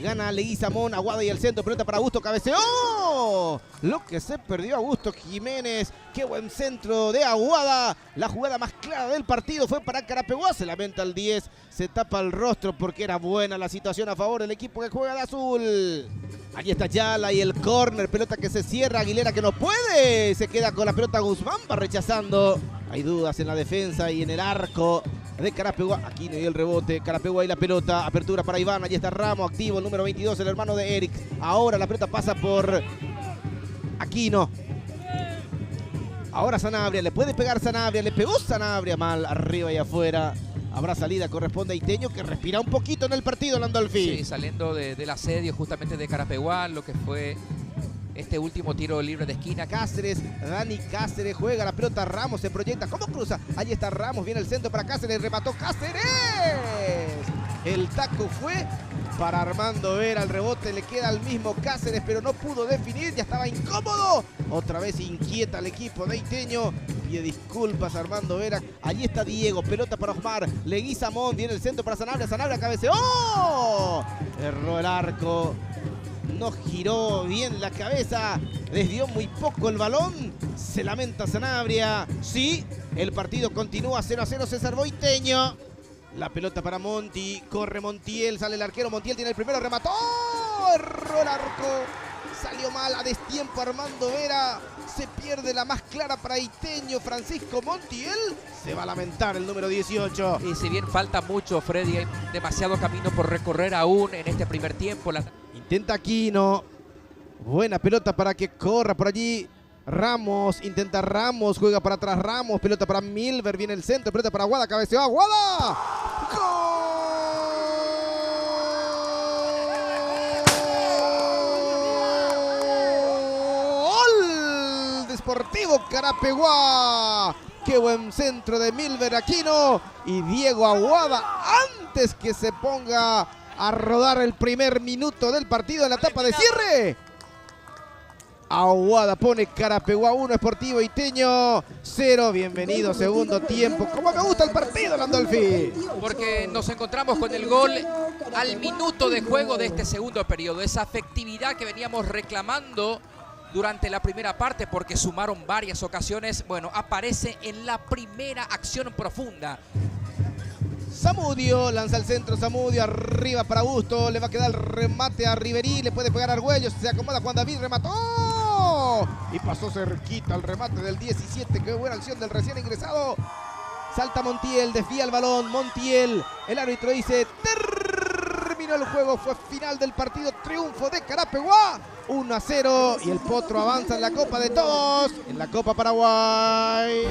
Gana Leguizamón, Aguada y el centro, pelota para Augusto, cabeceó. Lo que se perdió Augusto Jiménez. Qué buen centro de Aguada. La jugada más clara del partido fue para Carapeguá. Se lamenta el 10, se tapa el rostro porque era buena la situación a favor del equipo que juega de azul. Allí está Yala y el córner, pelota que se cierra, Aguilera que no puede. Se queda con la pelota Guzmán, va rechazando. Hay dudas en la defensa y en el arco de Carapeguá. Aquí no hay el rebote, Carapeguá y la pelota, apertura para Iván, allí está Ramos, activo, el número 22, el hermano de Eric. Ahora la pelota pasa por Aquino. Ahora Sanabria, le puede pegar Sanabria, le pegó Sanabria mal, arriba y afuera. Habrá salida, corresponde a Iteño, que respira un poquito en el partido, Landolfi. Sí, saliendo del asedio justamente de Carapeguá, lo que fue este último tiro libre de esquina. Cáceres, Dani Cáceres juega la pelota, Ramos se proyecta, ¿cómo cruza? Ahí está Ramos, viene el centro para Cáceres, remató Cáceres. El taco fue para Armando Vera, el rebote le queda al mismo Cáceres, pero no pudo definir, ya estaba incómodo. Otra vez inquieta el equipo de Iteño. Pide disculpas Armando Vera. Allí está Diego, pelota para Osmar. Leguizamón, viene el centro para Sanabria. Sanabria cabeceó. Erró el arco. No giró bien la cabeza. Desvió muy poco el balón. Se lamenta Sanabria. Sí, el partido continúa 0-0. Se salvó Iteño. La pelota para Monti. Corre Montiel. Sale el arquero. Montiel tiene el primero. Remató. Erró el arco. Salió mal a destiempo Armando Vera. Se pierde la más clara para Iteño. Francisco Montiel. Se va a lamentar el número 18. Y si bien falta mucho, Freddy, hay demasiado camino por recorrer aún en este primer tiempo. Intenta Aquino. Buena pelota para que corra por allí. Ramos, intenta Ramos, juega para atrás Ramos, pelota para Milver, viene el centro, pelota para Aguada, cabeceó Aguada. ¡Gol! Deportivo Carapeguá. Qué buen centro de Milver Aquino y Diego Aguada antes que se ponga a rodar el primer minuto del partido en la etapa de cierre. Aguada pone Carapeguá 1, Sportivo Iteño 0. Bienvenido segundo tiempo. ¿Cómo me gusta el partido, Landolfi? Porque nos encontramos con el gol al minuto de juego de este segundo periodo. Esa afectividad que veníamos reclamando durante la primera parte, porque sumaron varias ocasiones. Bueno, aparece en la primera acción profunda. Zamudio lanza el centro, Zamudio arriba para Augusto, le va a quedar el remate a Riverí, le puede pegar a Argüello, se acomoda Juan David, remató y pasó cerquita el remate del 17, qué buena acción del recién ingresado. Salta Montiel, desvía el balón, Montiel, el árbitro dice terminó el juego, fue final del partido, triunfo de Carapeguá, 1-0 y el Potro avanza en la Copa de Todos, en la Copa Paraguay.